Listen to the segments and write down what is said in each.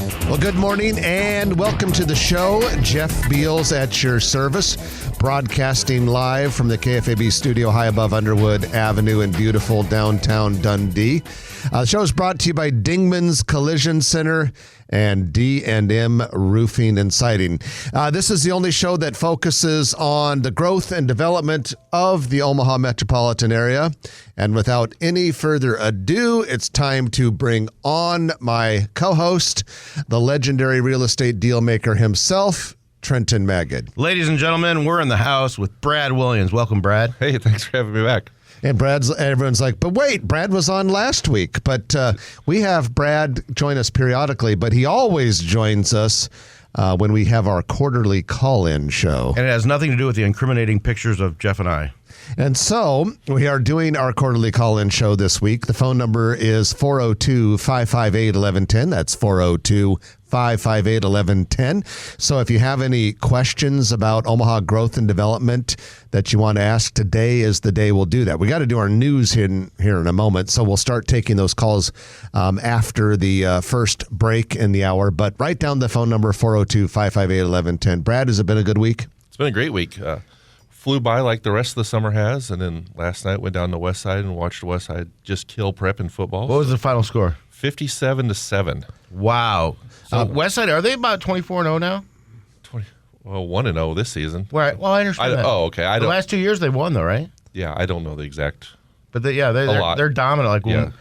Well, good morning and welcome to the show. Jeff Beals at your service, broadcasting live from the KFAB studio high above Underwood Avenue in beautiful downtown Dundee. The show is brought to you by Dingman's Collision Center and D&M Roofing and Siding. This is the only show that focuses on the growth and development of the Omaha metropolitan area. And without any further ado, it's time to bring on my co-host, the legendary real estate deal maker himself, Trenton Magid. Ladies and gentlemen, we're in the house with Brad Williams. Welcome, Brad. Hey, thanks for having me back. And everyone's like, but wait, Brad was on last week. But we have Brad join us periodically, but he always joins us when we have our quarterly call-in show. And it has nothing to do with the incriminating pictures of Jeff and I. And so we are doing our quarterly call-in show this week. The phone number is 402-558-1110. That's 402-558-1110. So if you have any questions about Omaha growth and development that you want to ask, today is the day we'll do that. We got to do our news here in a moment, so we'll start taking those calls after the first break in the hour. But write down the phone number, 402-558-1110. Brad, has it been a good week? It's been a great week. Flew by like the rest of the summer has, and then last night went down to West Side and watched West Side just kill prep in football. What was the final score? 57-7. Wow. So West Side, are they about 24-0 now? 1-0 this season. Right. Well, I understand that. Oh, okay. The last 2 years they've won, though, right? Yeah, I don't know the exact. But they're dominant.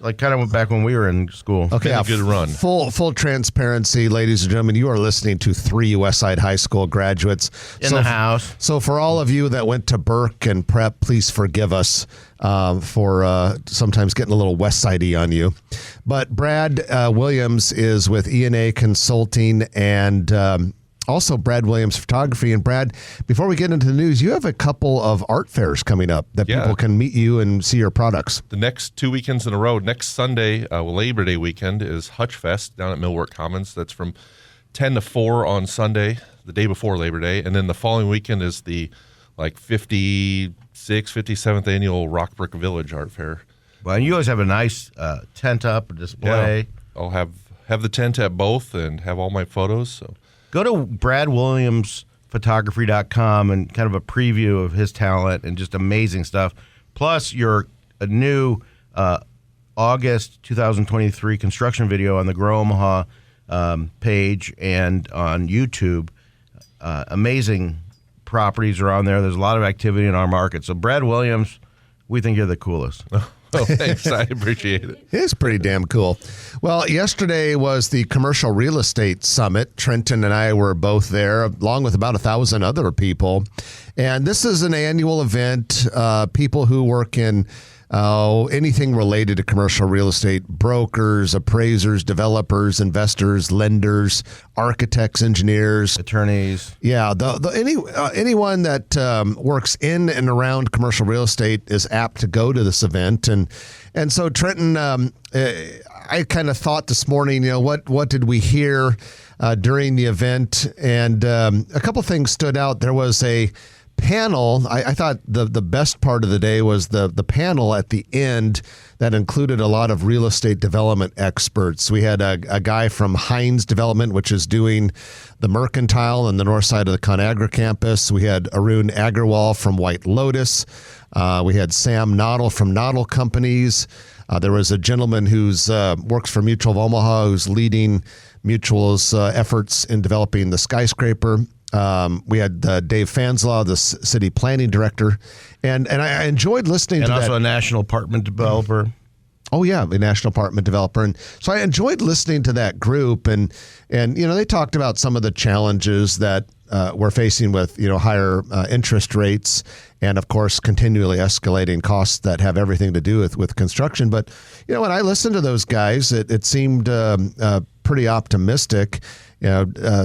Like kind of back when we were in school. Okay, a good run. Full transparency, ladies and gentlemen. You are listening to 3 Westside High School graduates in the house. So for all of you that went to Burke and Prep, please forgive us for sometimes getting a little Westside-y on you. But Brad Williams is with E&A Consulting and also Brad Williams Photography. And Brad, before we get into the news, you have a couple of art fairs coming up that people can meet you and see your products. The next 2 weekends in a row. Next Sunday, Labor Day weekend, is Hutch Fest down at Millwork Commons. That's from 10 to 4 on Sunday, the day before Labor Day. And then the following weekend is the 56th, 57th annual Rock Brick Village Art Fair. Well, and you always have a nice tent up, a display. Yeah, I'll have the tent at both and have all my photos, so. Go to bradwilliamsphotography.com and kind of a preview of his talent and just amazing stuff. Plus, a new August 2023 construction video on the Grow Omaha page and on YouTube. Amazing properties are on there. There's a lot of activity in our market. So, Brad Williams, we think you're the coolest. Oh, thanks. I appreciate it. It's pretty damn cool. Well, yesterday was the Commercial Real Estate Summit. Trenton and I were both there, along with about 1,000 other people. And this is an annual event. People who work in anything related to commercial real estate, brokers, appraisers, developers, investors, lenders, architects, engineers, attorneys. Yeah, anyone that works in and around commercial real estate is apt to go to this event. And so Trenton, I kind of thought this morning, what did we hear during the event? And a couple things stood out. There was a panel. I thought the best part of the day was the panel at the end that included a lot of real estate development experts. We had a guy from Hines Development, which is doing the Mercantile on the north side of the ConAgra campus. We had Arun Agarwal from White Lotus. We had Sam Noddle from Noddle Companies. There was a gentleman who's works for Mutual of Omaha who's leading Mutual's efforts in developing the skyscraper. We had Dave Fanslaw, the city planning director, and I enjoyed listening to that. And also a national apartment developer. Oh, yeah, a national apartment developer. And so I enjoyed listening to that group, and they talked about some of the challenges that we're facing with, higher interest rates and, of course, continually escalating costs that have everything to do with construction. But, when I listened to those guys, it seemed pretty optimistic.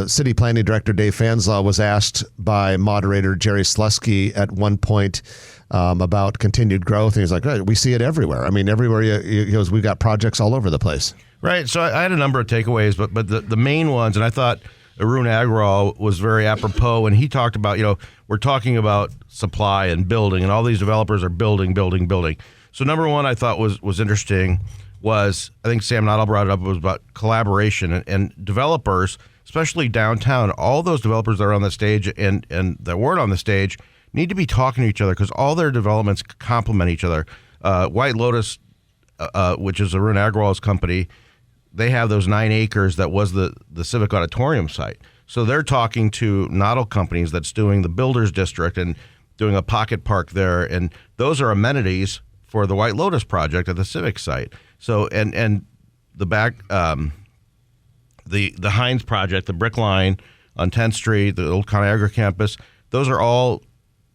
City Planning Director Dave Fanslaw was asked by moderator Jerry Slusky at one point about continued growth. And he's like, right, we see it everywhere. I mean, everywhere he goes, we've got projects all over the place. Right. So I had a number of takeaways, but the main ones, and I thought Arun Agarwal was very apropos when he talked about, we're talking about supply and building, and all these developers are building. So number one I thought was interesting was, I think Sam Noddle brought it up, was about collaboration and developers, especially downtown. All those developers that are on the stage and that weren't on the stage need to be talking to each other because all their developments complement each other. White Lotus, which is Arun Agrawal's company, they have those 9 acres that was the Civic Auditorium site. So they're talking to Noddle companies that's doing the Builders District and doing a pocket park there, and those are amenities for the White Lotus project at the Civic site. So and the back the Heinz project, the Brick Line on 10th Street, the old ConAgra campus, those are all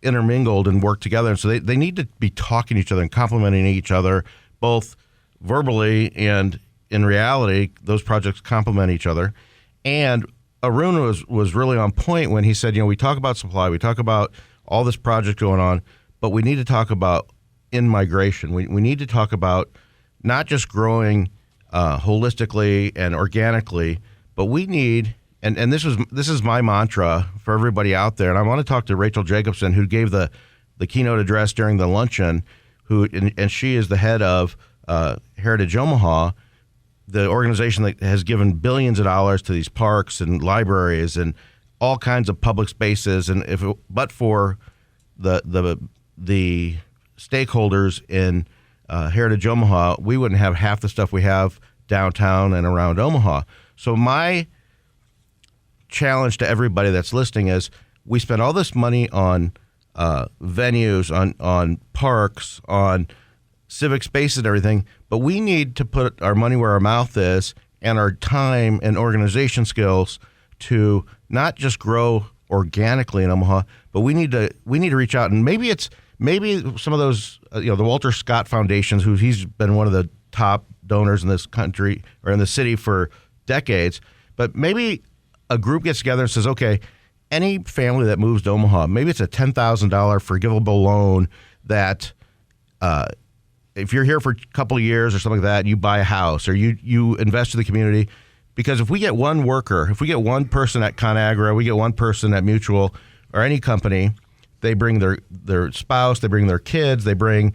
intermingled and work together. And so they need to be talking to each other and complimenting each other, both verbally and in reality. Those projects complement each other. And Arun was really on point when he said, we talk about supply, we talk about all this project going on, but we need to talk about in-migration. We need to talk about not just growing holistically and organically, but we need, and this is my mantra for everybody out there, and I want to talk to Rachel Jacobson, who gave the keynote address during the luncheon, and she is the head of Heritage Omaha, the organization that has given billions of dollars to these parks and libraries and all kinds of public spaces. And but for the stakeholders in Heritage Omaha, we wouldn't have half the stuff we have downtown and around Omaha. So my challenge to everybody that's listening is we spend all this money on venues, on parks, on civic spaces and everything, but we need to put our money where our mouth is and our time and organization skills to not just grow organically in Omaha, but we need to reach out, and maybe some of those the Walter Scott Foundations, who he's been one of the top donors in this country or in the city for decades, but maybe a group gets together and says, okay, any family that moves to Omaha, maybe it's a $10,000 forgivable loan that if you're here for a couple of years or something like that, you buy a house or you invest in the community. Because if we get one worker, if we get one person at ConAgra, we get one person at Mutual or any company, they bring their spouse, they bring their kids, they invest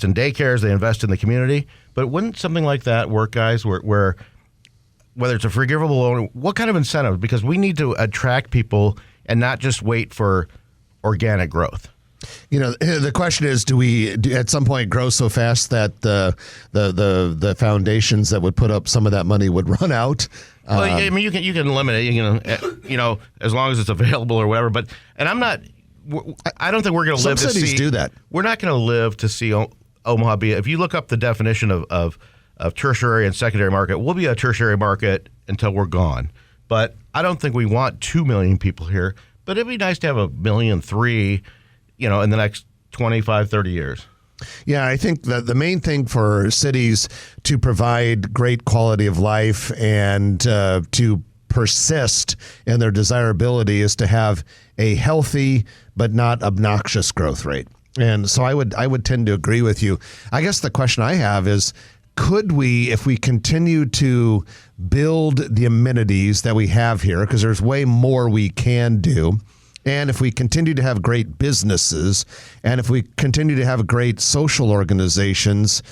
in daycares, they invest in the community. But wouldn't something like that work, guys, where whether it's a forgivable loan, what kind of incentive? Because we need to attract people and not just wait for organic growth. The question is, do we at some point grow so fast that the foundations that would put up some of that money would run out? Well, I mean, you can limit it, as long as it's available or whatever. But I don't think we're going to live to see. Some cities do that. We're not going to live to see Omaha be. If you look up the definition of tertiary and secondary market, we'll be a tertiary market until we're gone. But I don't think we want 2 million people here. But it'd be nice to have 1.3 million. In the next 25, 30 years. Yeah, I think that the main thing for cities to provide great quality of life and to persist in their desirability is to have a healthy but not obnoxious growth rate. And so I would tend to agree with you. I guess the question I have is, could we, if we continue to build the amenities that we have here, because there's way more we can do, and if we continue to have great businesses, and if we continue to have great social organizations,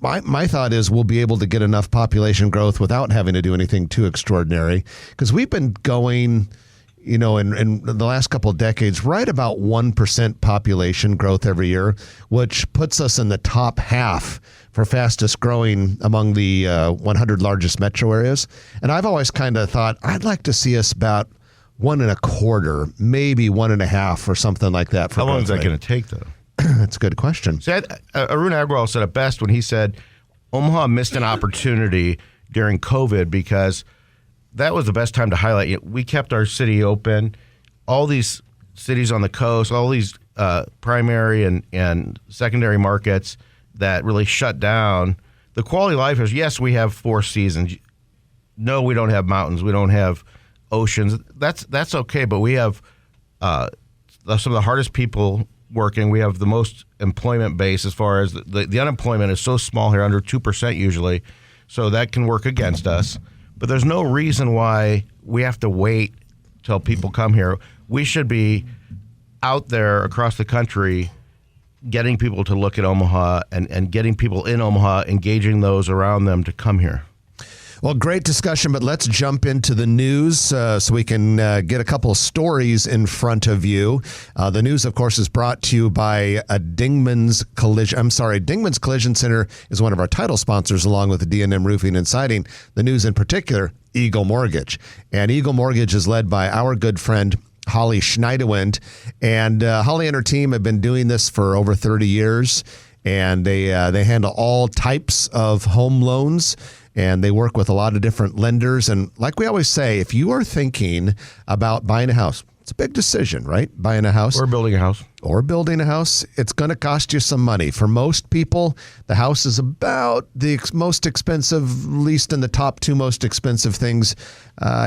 my thought is we'll be able to get enough population growth without having to do anything too extraordinary. Because we've been going, in the last couple of decades, right about 1% population growth every year, which puts us in the top half for fastest growing among the 100 largest metro areas. And I've always kind of thought I'd like to see us about 1.25, maybe 1.5 or something like that. How long is that going to take, though? That's a good question. See, Arun Agrawal said it best when he said Omaha missed an opportunity during COVID because that was the best time to highlight it. We kept our city open. All these cities on the coast, all these primary and secondary markets that really shut down. The quality of life is, yes, we have 4 seasons. No, we don't have mountains. We don't have oceans. That's okay, but we have some of the hardest people working. We have the most employment base as far as the unemployment is so small here, under 2% usually, so that can work against us. But there's no reason why we have to wait till people come here. We should be out there across the country getting people to look at Omaha and getting people in Omaha, engaging those around them to come here. Well, great discussion, but let's jump into the news so we can get a couple of stories in front of you. The news, of course, is brought to you by Dingman's Collision. Dingman's Collision Center is one of our title sponsors, along with the D&M Roofing and Siding. The news in particular, Eagle Mortgage. And Eagle Mortgage is led by our good friend, Holly Schneidewind. And Holly and her team have been doing this for over 30 years. And they handle all types of home loans. And they work with a lot of different lenders. And like we always say, if you are thinking about buying a house, it's a big decision, right? Buying a house. Or building a house. Or building a house. It's going to cost you some money. For most people, the house is about the most expensive, least in the top two most expensive things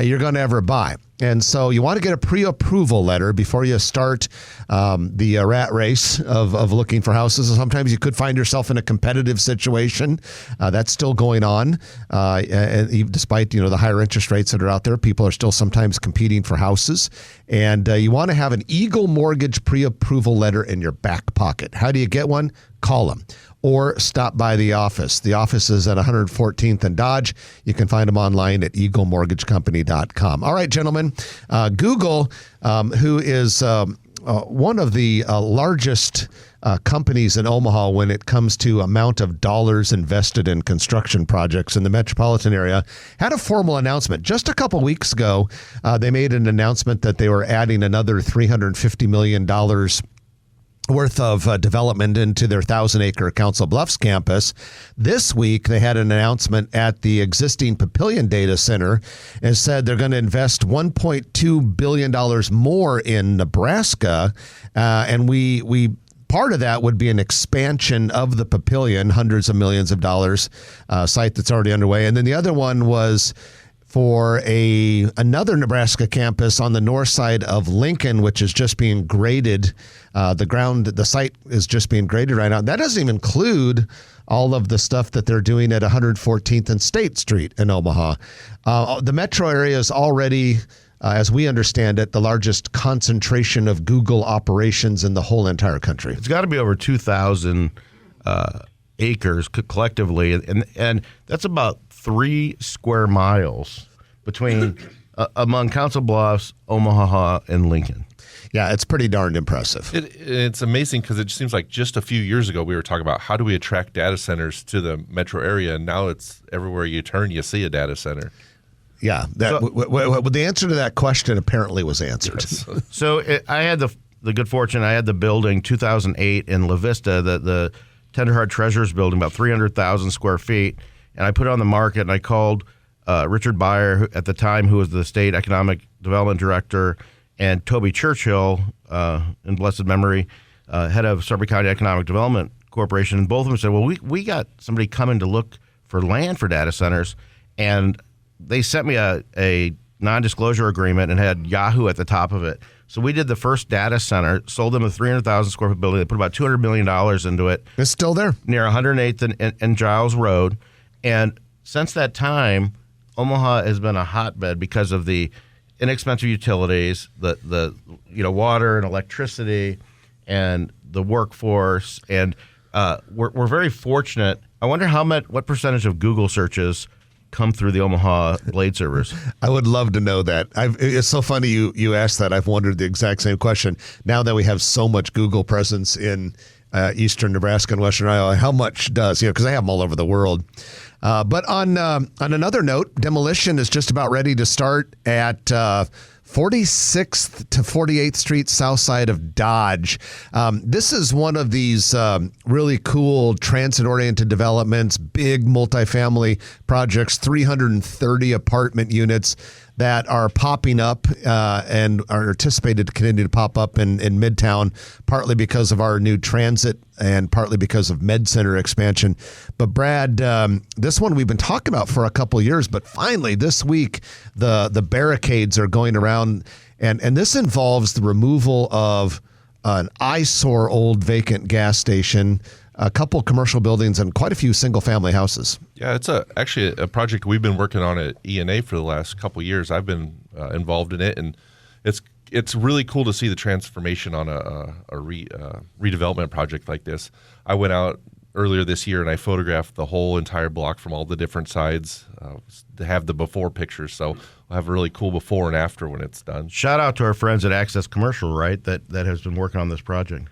you're going to ever buy. And so you want to get a pre-approval letter before you start the rat race of looking for houses. And sometimes you could find yourself in a competitive situation. That's still going on. And despite the higher interest rates that are out there, people are still sometimes competing for houses. And you want to have an Eagle Mortgage pre-approval letter in your back pocket. How do you get one? Call them or stop by the office. The office is at 114th and Dodge. You can find them online at eaglemortgagecompany.com. All right, gentlemen. Google, who is one of the largest companies in Omaha when it comes to amount of dollars invested in construction projects in the metropolitan area, had a formal announcement. Just a couple weeks ago, they made an announcement that they were adding another $350 million worth of development into their 1,000-acre Council Bluffs campus. This week, they had an announcement at the existing Papillion Data Center and said they're going to invest $1.2 billion more in Nebraska. And we part of that would be an expansion of the Papillion, hundreds of millions of dollars, site that's already underway. And then the other one was for another Nebraska campus on the north side of Lincoln, which is just being graded. The site is just being graded right now. That doesn't even include all of the stuff that they're doing at 114th and State Street in Omaha. The metro area is already, as we understand it, the largest concentration of Google operations in the whole entire country. It's got to be over 2,000 acres collectively, and that's about 3 square miles between among Council Bluffs, Omaha, and Lincoln. Yeah, it's pretty darn impressive. It's amazing because it just seems like just a few years ago we were talking about how do we attract data centers to the metro area, and now it's everywhere you turn you see a data center. Yeah, the answer to that question apparently was answered. Yes. So I had the good fortune, I had the building 2008 in La Vista, the Tenderheart Treasures building, about 300,000 square feet, and I put it on the market, and I called Richard Beyer, at the time, who was the state economic development director, and Toby Churchill, in blessed memory, head of Sarpy County Economic Development Corporation. And both of them said, well, we got somebody coming to look for land for data centers, and they sent me a non-disclosure agreement and had Yahoo at the top of it. So we did the first data center, sold them a 300,000 square foot building. They put about $200 million into it. It's still there. Near 108th and Giles Road. And since that time, Omaha has been a hotbed because of the inexpensive utilities, the water and electricity, and the workforce. And we're very fortunate. I wonder what percentage of Google searches come through the Omaha Blade servers. I would love to know that. It's so funny you asked that. I've wondered the exact same question. Now that we have so much Google presence in eastern Nebraska and western Iowa, how much does, because I have them all over the world. But on another note, demolition is just about ready to start at 46th to 48th Street, south side of Dodge. This is one of these really cool transit-oriented developments, big multifamily projects, 330 apartment units that are popping up and are anticipated to continue to pop up in Midtown, partly because of our new transit and partly because of Med Center expansion. But Brad, this one we've been talking about for a couple of years, but finally this week the barricades are going around, and this involves the removal of an eyesore old vacant gas station, a couple commercial buildings, and quite a few single-family houses. Yeah, it's actually a project we've been working on at ENA for the last couple of years. I've been involved in it, and it's it's really cool to see the transformation on a redevelopment project like this. I went out earlier this year and I photographed the whole entire block from all the different sides to have the before pictures. So we'll have a really cool before and after when it's done. Shout out to our friends at Access Commercial, right? That has been working on this project.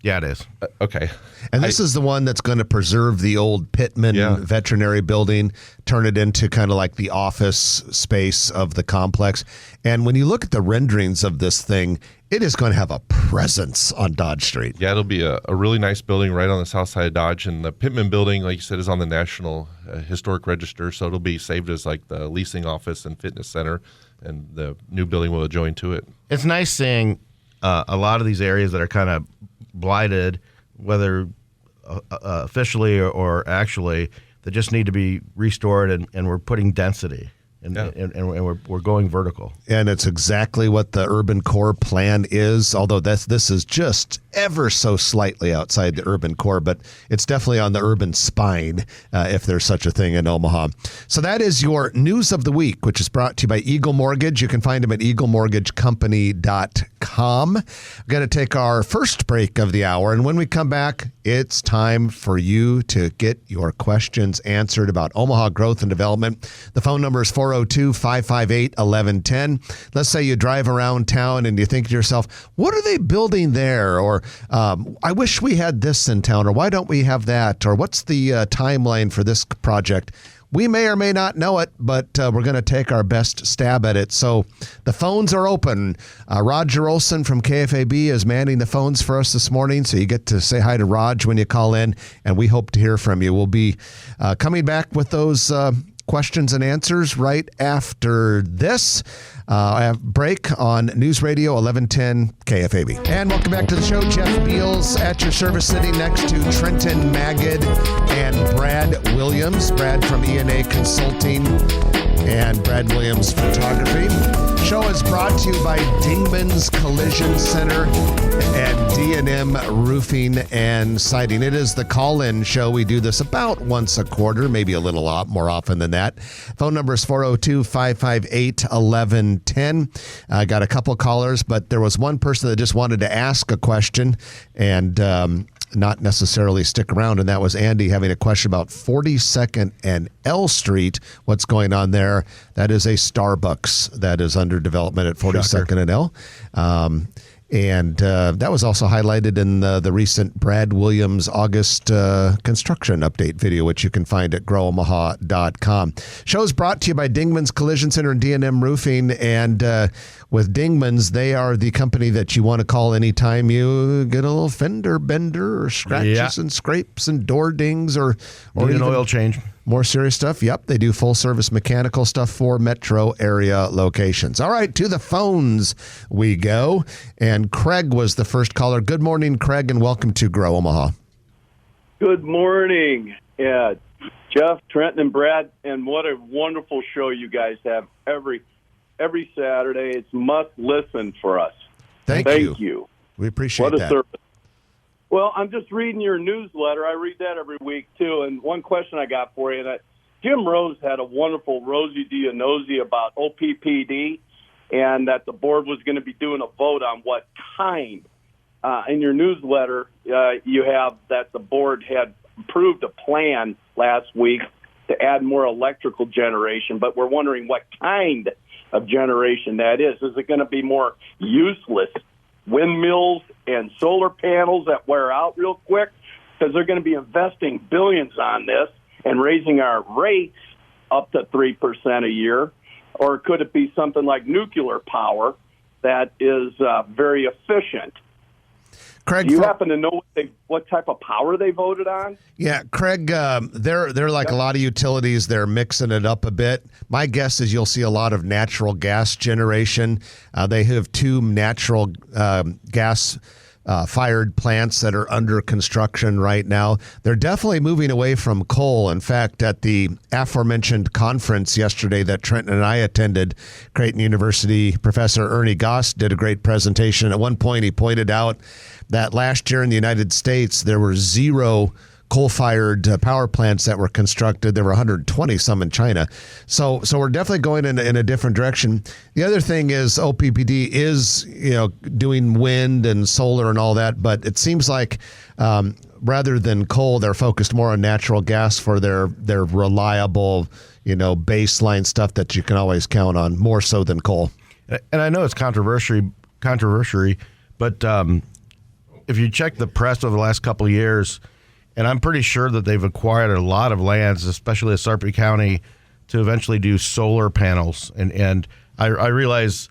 Yeah, it is. Okay. And this is the one that's going to preserve the old Pittman Veterinary Building, turn it into kind of like the office space of the complex. And when you look at the renderings of this thing, it is going to have a presence on Dodge Street. Yeah, it'll be a really nice building right on the south side of Dodge. And the Pittman Building, like you said, is on the National Historic Register. So it'll be saved as like the leasing office and fitness center. And the new building will adjoin to it. It's nice seeing a lot of these areas that are kind of blighted, whether officially or actually, that just need to be restored, and we're putting density, and we're going vertical. And it's exactly what the urban core plan is, although this is just ever so slightly outside the urban core, but it's definitely on the urban spine, if there's such a thing in Omaha. So that is your news of the week, which is brought to you by Eagle Mortgage. You can find them at eaglemortgagecompany.com. We're going to take our first break of the hour, and when we come back, it's time for you to get your questions answered about Omaha growth and development. The phone number is 402-558-1110. Let's say you drive around town and you think to yourself, what are they building there? Or I wish we had this in town, or why don't we have that? Or what's the timeline for this project? We may or may not know it, but we're going to take our best stab at it. So the phones are open. Roger Olson from KFAB is manning the phones for us this morning, so you get to say hi to Raj when you call in, and we hope to hear from you. We'll be coming back with those questions and answers right after this. I have break on News Radio 1110 KFAB. And welcome back to the show. Jeff Beals at your service, sitting next to Trenton Magid and Brad Williams. Brad from E&A Consulting and Brad Williams Photography. Show is brought to you by Dingman's Collision Center and D&M Roofing and Siding. It is the call-in show. We do this about once a quarter, maybe a little more often than that. Phone number is 402-558-1110. I got a couple callers, but there was one person that just wanted to ask a question and not necessarily stick around, and that was Andy having a question about 42nd and L Street. What's going on there? That is a Starbucks that is under development at 42nd and L. And that was also highlighted in the recent Brad Williams August construction update video, which you can find at growomaha.com. Show's brought to you by Dingman's Collision Center and D&M Roofing. And with Dingman's, they are the company that you want to call anytime you get a little fender bender or scratches and scrapes and door dings or an oil change. More serious stuff? Yep, they do full-service mechanical stuff for metro area locations. All right, to the phones we go. And Craig was the first caller. Good morning, Craig, and welcome to Grow Omaha. Good morning, Jeff, Trenton, and Brad. And what a wonderful show you guys have every Saturday. It's must listen for us. Thank you. We appreciate that. What a that. service. Well, I'm just reading your newsletter. I read that every week, too. And one question I got for you, that Jim Rose had a wonderful Rosie Diagnosi about OPPD, and that the board was going to be doing a vote on what kind. In your newsletter, you have that the board had approved a plan last week to add more electrical generation, but we're wondering what kind of generation that is. Is it going to be more useless windmills and solar panels that wear out real quick? Because they're going to be investing billions on this and raising our rates up to 3% a year. Or could it be something like nuclear power that is very efficient? Craig, do you happen to know what type of power they voted on? Yeah, Craig, they're like a lot of utilities. They're mixing it up a bit. My guess is you'll see a lot of natural gas generation. They have two natural gas fired plants that are under construction right now. They're definitely moving away from coal. In fact, at the aforementioned conference yesterday that Trenton and I attended, Creighton University, Professor Ernie Goss did a great presentation. At one point, he pointed out that last year in the United States, there were 0 coal-fired power plants that were constructed. There were 120 some in China. So we're definitely going in a different direction. The other thing is OPPD is doing wind and solar and all that, but it seems like rather than coal, they're focused more on natural gas for their reliable, baseline stuff that you can always count on, more so than coal. And I know it's controversial, but if you check the press over the last couple of years, and I'm pretty sure that they've acquired a lot of lands, especially in Sarpy County, to eventually do solar panels. And I realize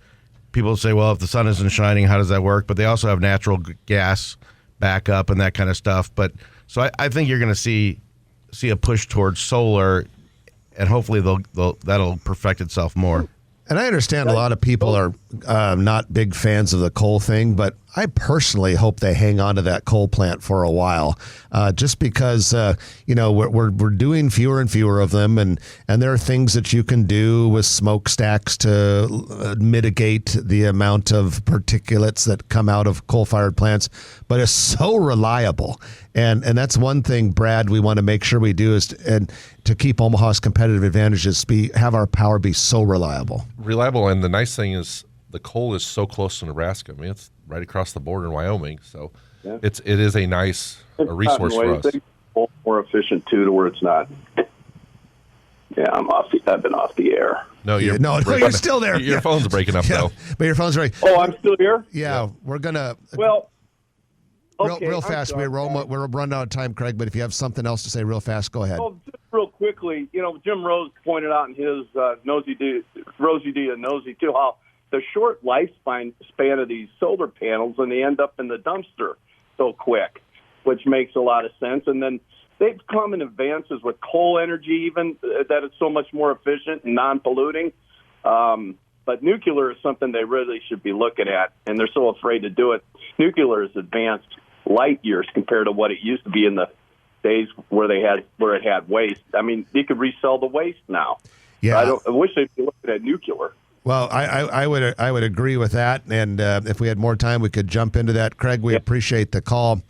people say, well, if the sun isn't shining, how does that work? But they also have natural gas backup and that kind of stuff. But so I think you're going to see a push towards solar, and hopefully that'll perfect itself more. And I understand a lot of people are not big fans of the coal thing, but I personally hope they hang on to that coal plant for a while, just because we're doing fewer and fewer of them, and there are things that you can do with smokestacks to mitigate the amount of particulates that come out of coal-fired plants. But it's so reliable, and that's one thing, Brad, we want to make sure we do is to keep Omaha's competitive advantages, have our power be so reliable. Reliable, and the nice thing is the coal is so close to Nebraska. I mean, it's right across the border in Wyoming, so it is a nice resource for us. More efficient too, to where it's not. Yeah, I've been off the air. No, you're still there. Your phone's breaking up though. But your phone's right. Oh, I'm still here. Yeah, we're gonna. Well, okay, real fast. We're running out of time, Craig. But if you have something else to say, real fast, go ahead. Well, just real quickly, Jim Rose pointed out in his Rosie D and Nosy too, how the short lifespan of these solar panels, and they end up in the dumpster so quick, which makes a lot of sense. And then they've come in advances with coal energy, even that it's so much more efficient and non-polluting. But nuclear is something they really should be looking at, and they're so afraid to do it. Nuclear is advanced light years compared to what it used to be in the days where it had waste. I mean, you could resell the waste now. Yeah, I wish they'd be looking at nuclear. Well, I would agree with that, and if we had more time, we could jump into that. Craig, we appreciate the call.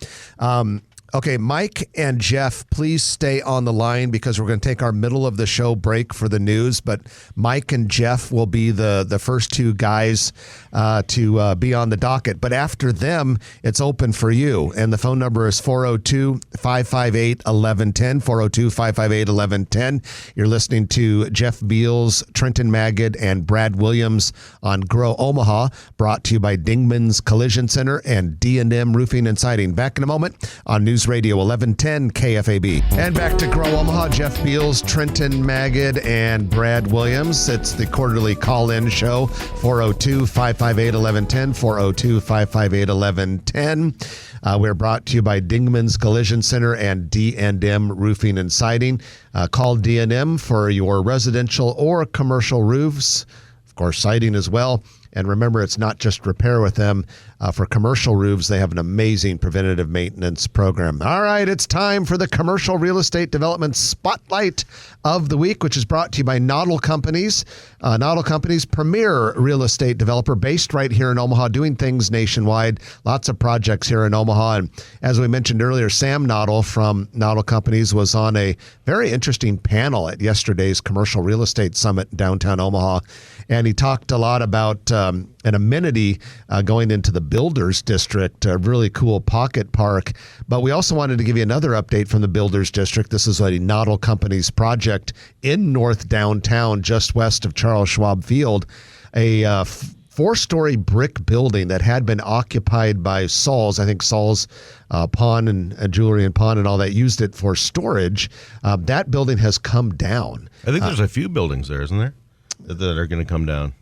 Okay, Mike and Jeff, please stay on the line because we're going to take our middle of the show break for the news. But Mike and Jeff will be the first two guys to be on the docket. But after them, it's open for you. And the phone number is 402-558-1110, 402-558-1110. You're listening to Jeff Beals, Trenton Magid, and Brad Williams on Grow Omaha, brought to you by Dingman's Collision Center and D&M Roofing and Siding. Back in a moment on News Radio 1110 KFAB. And back to Grow Omaha, Jeff Beals, Trenton Magid, and Brad Williams. It's the quarterly call-in show, 402-558-1110, 402-558-1110. We're brought to you by Dingman's Collision Center and D&M Roofing and Siding. Call D&M for your residential or commercial roofs, of course, siding as well. And remember, it's not just repair with them. For commercial roofs, they have an amazing preventative maintenance program. All right, it's time for the Commercial Real Estate Development Spotlight of the Week, which is brought to you by Noddle Companies. Noddle Companies, premier real estate developer based right here in Omaha, doing things nationwide. Lots of projects here in Omaha. And as we mentioned earlier, Sam Noddle from Noddle Companies was on a very interesting panel at yesterday's Commercial Real Estate Summit in downtown Omaha. And he talked a lot about an amenity going into the Builders District, a really cool pocket park. But we also wanted to give you another update from the Builders District. This is a Noddle Companies project in North Downtown, just west of Charles Schwab Field, a four-story brick building that had been occupied by Saul's. I think Saul's pawn and jewelry and pawn and all that used it for storage. That building has come down. I think there's a few buildings there, isn't there, that are going to come down?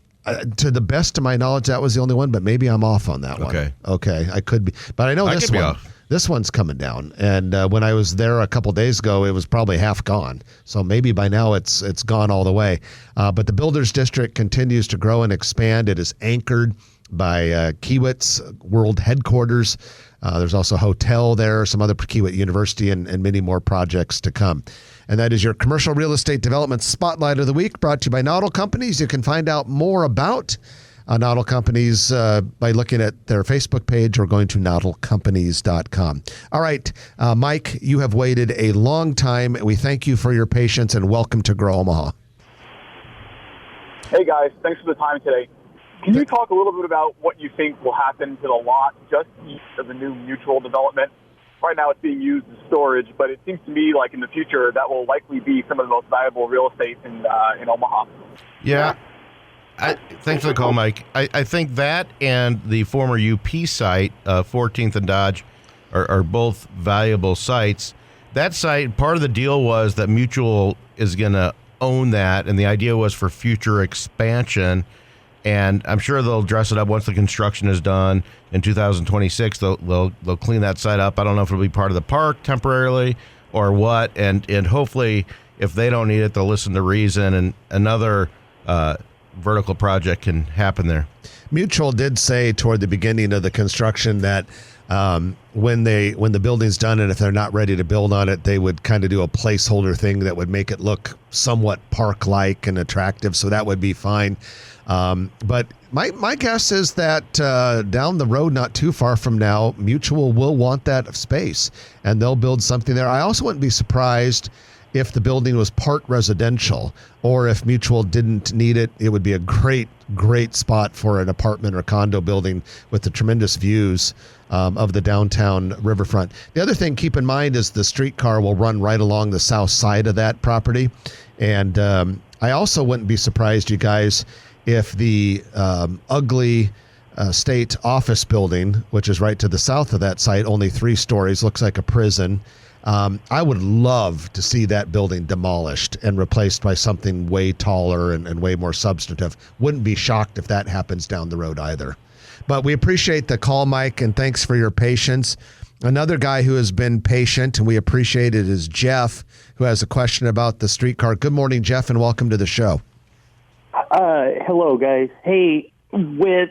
To the best of my knowledge, that was the only one, but maybe I'm off on that one. Okay, I could be. But I know this one. This one's coming down. And when I was there a couple days ago, it was probably half gone. So maybe by now it's gone all the way. But the Builders District continues to grow and expand. It is anchored by Kiewit's World Headquarters. There's also a hotel there, some other Kiewit University, and many more projects to come. And that is your Commercial Real Estate Development Spotlight of the Week, brought to you by Noddle Companies. You can find out more about Noddle Companies by looking at their Facebook page or going to noddlecompanies.com. All right, Mike, you have waited a long time. We thank you for your patience and welcome to Grow Omaha. Hey guys, thanks for the time today. Can you talk a little bit about what you think will happen to the lot just east of the new Mutual development? Right now it's being used as storage, but it seems to me like in the future that will likely be some of the most valuable real estate in Omaha. Yeah. Thanks for the call, Mike. I think that and the former UP site, 14th and Dodge, are both valuable sites. That site, part of the deal was that Mutual is going to own that, and the idea was for future expansion. And I'm sure they'll dress it up once the construction is done in 2026. They'll clean that site up. I don't know if it'll be part of the park temporarily or what. And hopefully, if they don't need it, they'll listen to reason, and another vertical project can happen there. Mutual did say toward the beginning of the construction that when the building's done and if they're not ready to build on it, they would kind of do a placeholder thing that would make it look somewhat park-like and attractive. So that would be fine. But my guess is that down the road, not too far from now, Mutual will want that space and they'll build something there. I also wouldn't be surprised if the building was part residential, or if Mutual didn't need it. It would be a great spot for an apartment or condo building with the tremendous views of the downtown riverfront. The other thing, keep in mind, is the streetcar will run right along the south side of that property. And I also wouldn't be surprised, you guys, if the ugly state office building, which is right to the south of that site, only 3 stories, looks like a prison. I would love to see that building demolished and replaced by something way taller and way more substantive. Wouldn't be shocked if that happens down the road either. But we appreciate the call, Mike, and thanks for your patience. Another guy who has been patient, and we appreciate it, is Jeff, who has a question about the streetcar. Good morning, Jeff, and welcome to the show. Hello, guys. Hey, with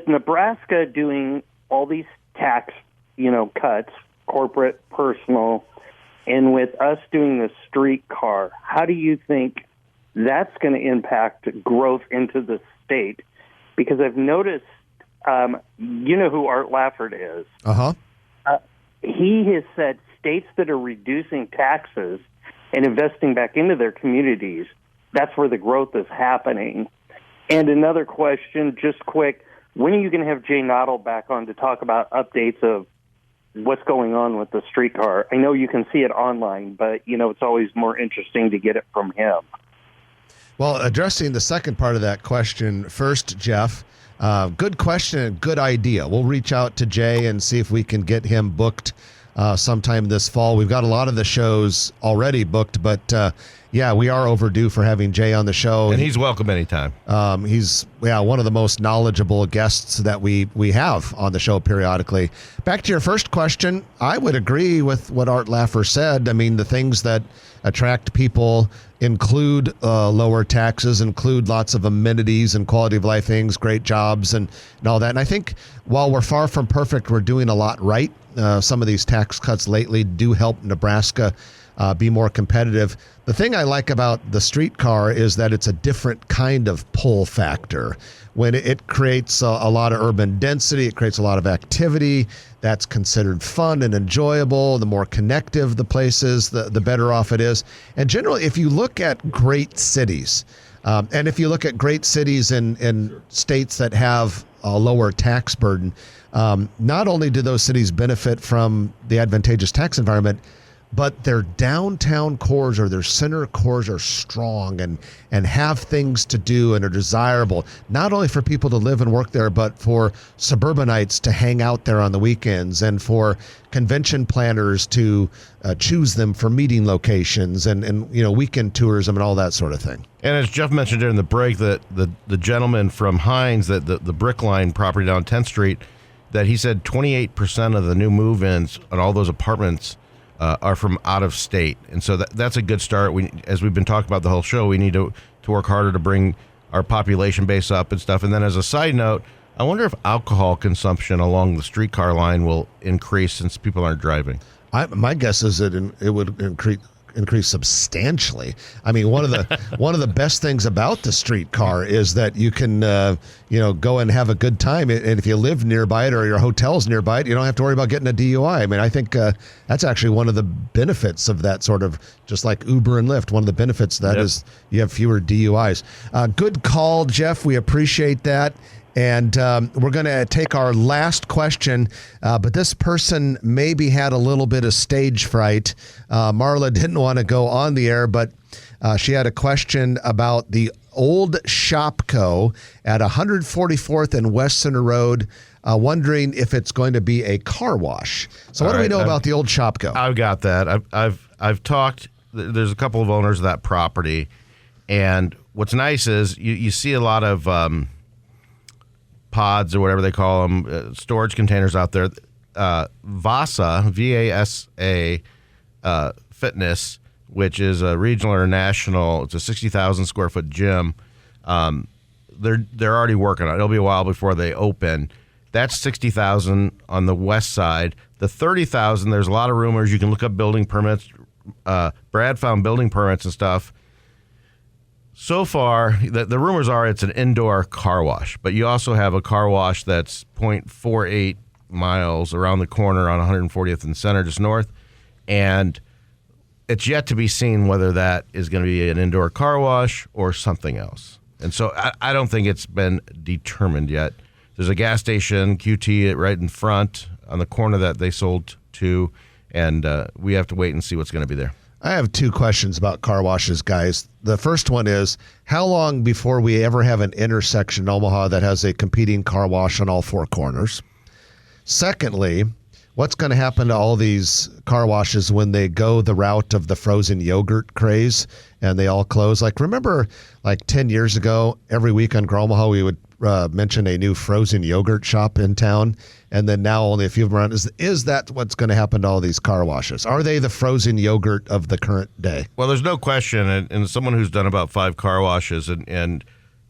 Nebraska doing all these tax, cuts, corporate, personal, and with us doing the streetcar, how do you think that's going to impact growth into the state? Because I've noticed, you know who Art Lafford is. Uh-huh. He has said states that are reducing taxes and investing back into their communities, that's where the growth is happening. And another question, just quick, when are you going to have Jay Noddle back on to talk about updates of what's going on with the streetcar? I know you can see it online, but, it's always more interesting to get it from him. Well, addressing the second part of that question first, Jeff, good question and good idea. We'll reach out to Jay and see if we can get him booked sometime this fall. We've got a lot of the shows already booked, but yeah, we are overdue for having Jay on the show. And he's welcome anytime. He's one of the most knowledgeable guests that we have on the show periodically. Back to your first question, I would agree with what Art Laffer said. I mean, the things that attract people include lower taxes, include lots of amenities and quality of life things, great jobs and all that. And I think while we're far from perfect, we're doing a lot right. Some of these tax cuts lately do help Nebraska be more competitive. The thing I like about the streetcar is that it's a different kind of pull factor. When it creates a lot of urban density, it creates a lot of activity that's considered fun and enjoyable. The more connective the place is, the better off it is. And generally, if you look at great cities, and if you look at great cities in states that have a lower tax burden, not only do those cities benefit from the advantageous tax environment, but their downtown cores or their center cores are strong and have things to do and are desirable, not only for people to live and work there, but for suburbanites to hang out there on the weekends and for convention planners to choose them for meeting locations and weekend tourism and all that sort of thing. And as Jeff mentioned during the break, that the gentleman from Hines, that the Brickline property down 10th Street, that he said 28% of the new move-ins on all those apartments are from out of state. And so that's a good start. As we've been talking about the whole show, we need to work harder to bring our population base up and stuff. And then as a side note, I wonder if alcohol consumption along the streetcar line will increase since people aren't driving. My guess is that it would increased substantially. I mean, one of the best things about the streetcar is that you can go and have a good time, and if you live nearby it or your hotel's nearby it, you don't have to worry about getting a DUI. I mean, I think that's actually one of the benefits of that, sort of just like Uber and Lyft. One of the benefits of that is you have fewer DUIs. Good call, Jeff. We appreciate that. And we're going to take our last question, but this person maybe had a little bit of stage fright. Marla didn't want to go on the air, but she had a question about the old Shopco at 144th and West Center Road, wondering if it's going to be a car wash. So what do we know about the old Shopco? I've got that. I've talked. There's a couple of owners of that property, and what's nice is you see a lot of pods or whatever they call them, storage containers out there. VASA, V-A-S-A Fitness, which is a regional or national, it's a 60,000 square foot gym. They're already working on it. It'll be a while before they open. That's 60,000 on the west side. The 30,000, there's a lot of rumors. You can look up building permits. Brad found building permits and stuff. So far, the rumors are it's an indoor car wash, but you also have a car wash that's 0.48 miles around the corner on 140th and Center, just north, and it's yet to be seen whether that is going to be an indoor car wash or something else. And so I don't think it's been determined yet. There's a gas station, QT, right in front on the corner that they sold to, and we have to wait and see what's going to be there. I have two questions about car washes, guys. The first one is, how long before we ever have an intersection in Omaha that has a competing car wash on all four corners? Secondly, what's going to happen to all these car washes when they go the route of the frozen yogurt craze and they all close? Like, remember, like 10 years ago, every week on Grow Omaha, we would mention a new frozen yogurt shop in town, and then now only a few of them around. Is that what's going to happen to all these car washes? Are they the frozen yogurt of the current day? Well, there's no question, and someone who's done about 5 car washes, and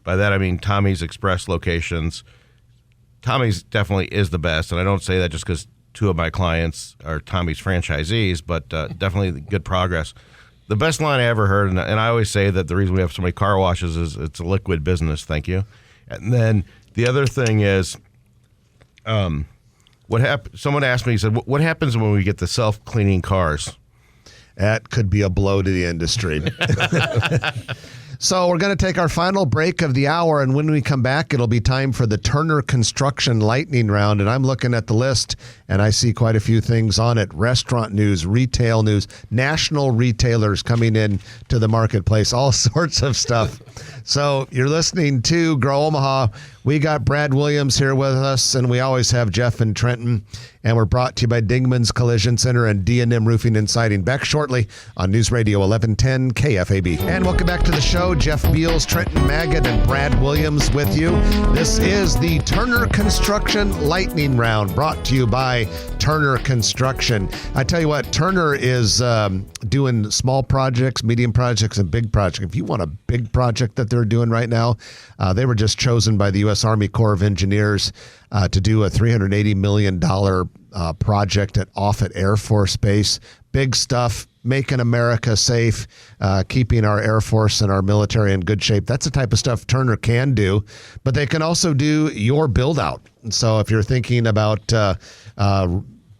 by that I mean Tommy's Express locations, Tommy's definitely is the best, and I don't say that just because 2 of my clients are Tommy's franchisees, but definitely good progress. The best line I ever heard, and I always say that the reason we have so many car washes is it's a liquid business, thank you. And then the other thing is, someone asked me, he said, what happens when we get the self-cleaning cars? That could be a blow to the industry. So we're going to take our final break of the hour, and when we come back, it'll be time for the Turner Construction Lightning Round, and I'm looking at the list, and I see quite a few things on it. Restaurant news, retail news, national retailers coming in to the marketplace, all sorts of stuff. So you're listening to Grow Omaha. We got Brad Williams here with us, and we always have Jeff and Trenton. And we're brought to you by Dingman's Collision Center and D&M Roofing and Siding. Back shortly on News Radio 1110 KFAB. And welcome back to the show. Jeff Beals, Trenton Magid, and Brad Williams with you. This is the Turner Construction Lightning Round, brought to you by Turner Construction. I tell you what, Turner is doing small projects, medium projects, and big projects. If you want a big project that they're doing right now, they were just chosen by the U.S. Army Corps of Engineers to do a $380 million project at Offutt Air Force Base. Big stuff, making America safe, keeping our Air Force and our military in good shape. That's the type of stuff Turner can do, but they can also do your build out. And so if you're thinking about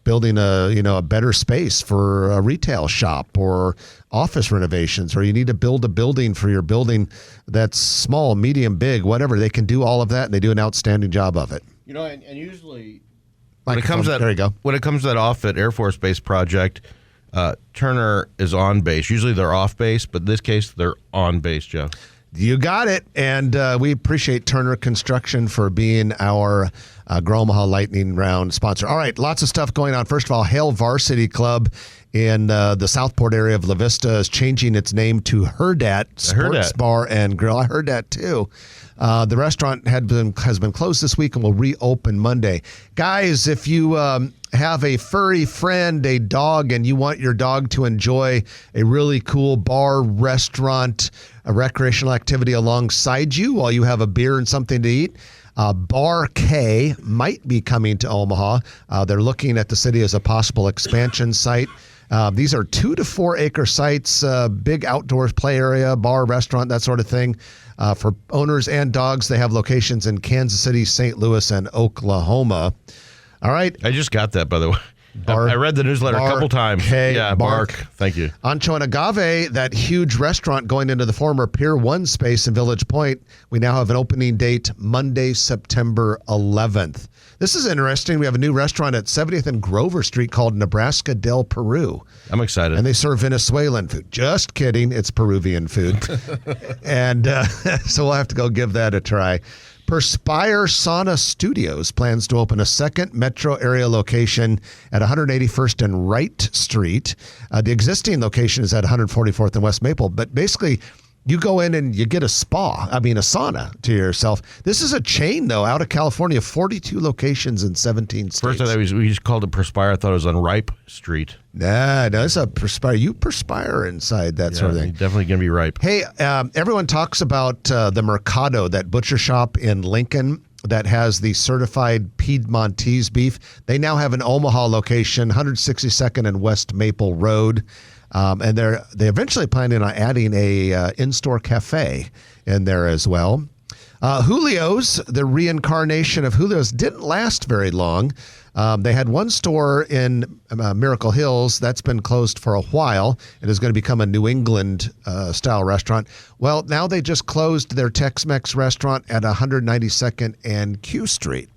building a better space for a retail shop or office renovations, or you need to build a building for your building that's small, medium, big, whatever, they can do all of that, and they do an outstanding job of it. You know, and usually When it comes to that, there you go. When it comes to that Offutt Air Force Base project, Turner is on base. Usually they're off base, but in this case they're on base, Jeff. You got it. And we appreciate Turner Construction for being our Grow Omaha Lightning Round sponsor. All right, lots of stuff going on. First of all, Hale Varsity Club in the Southport area of La Vista is changing its name to Herdat Sports Bar and Grill. I heard that too. The restaurant has been closed this week and will reopen Monday. Guys, if you have a furry friend, a dog, and you want your dog to enjoy a really cool bar, restaurant, a recreational activity alongside you while you have a beer and something to eat, Bar K might be coming to Omaha. They're looking at the city as a possible expansion site. These are 2 to 4 acre sites, big outdoor play area, bar, restaurant, that sort of thing. For owners and dogs, they have locations in Kansas City, St. Louis, and Oklahoma. All right. I just got that, by the way. I read the newsletter a couple times. Bark. Thank you. Ancho and Agave, that huge restaurant going into the former Pier 1 space in Village Point, we now have an opening date Monday, September 11th. This is interesting. We have a new restaurant at 70th and Grover Street called Nebraska del Peru. I'm excited. And they serve Venezuelan food. Just kidding. It's Peruvian food. And so we'll have to go give that a try. Perspire Sauna Studios plans to open a second metro area location at 181st and Wright Street. The existing location is at 144th and West Maple. But basically, you go in and you get a sauna to yourself. This is a chain, though, out of California, 42 locations in 17 states. First, I thought we just called it Perspire. I thought it was on Ripe Street. No, it's a Perspire. You perspire inside that sort of thing. Definitely going to be ripe. Hey, everyone talks about the Mercado, that butcher shop in Lincoln that has the certified Piedmontese beef. They now have an Omaha location, 162nd and West Maple Road. And they eventually planning on adding a in-store cafe in there as well. Julio's, the reincarnation of Julio's, didn't last very long. They had one store in Miracle Hills that's been closed for a while and is going to become a New England style restaurant. Well, now they just closed their Tex-Mex restaurant at 192nd and Q Street.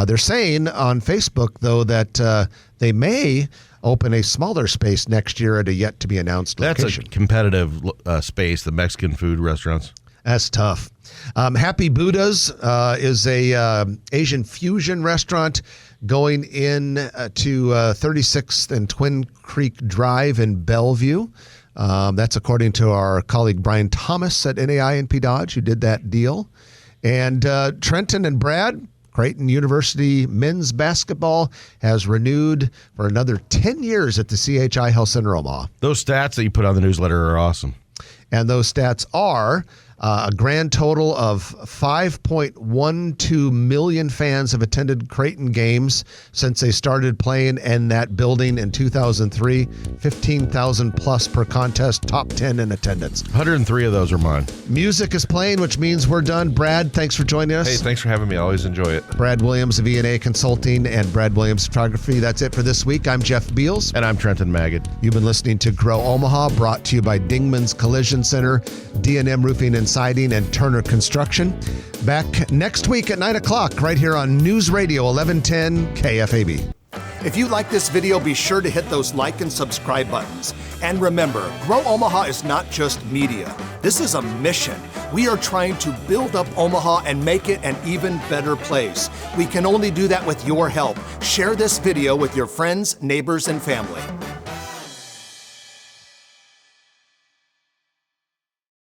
They're saying on Facebook, though, that they may open a smaller space next year at a yet-to-be-announced location. That's a competitive space, the Mexican food restaurants. That's tough. Happy Buddha's is a Asian fusion restaurant going in to 36th and Twin Creek Drive in Bellevue. That's according to our colleague Brian Thomas at NAI and P Dodge, who did that deal. And Trenton and Brad, Creighton University men's basketball has renewed for another 10 years at the CHI Health Center Omaha. Those stats that you put on the newsletter are awesome. And those stats are a grand total of 5.12 million fans have attended Creighton games since they started playing in that building in 2003. 15,000 plus per contest, top 10 in attendance. 103 of those are mine. Music is playing, which means we're done. Brad, thanks for joining us. Hey, thanks for having me. I always enjoy it. Brad Williams of E&A Consulting and Brad Williams Photography. That's it for this week. I'm Jeff Beals. And I'm Trenton Magid. You've been listening to Grow Omaha, brought to you by Dingman's Collision Center, D&M Roofing and Siding, and Turner Construction. Back next week at 9 o'clock right here on News Radio 1110 KFAB. If you like this video, be sure to hit those like and subscribe buttons. And remember, Grow Omaha is not just media. This is a mission. We are trying to build up Omaha and make it an even better place. We can only do that with your help. Share this video with your friends, neighbors, and family.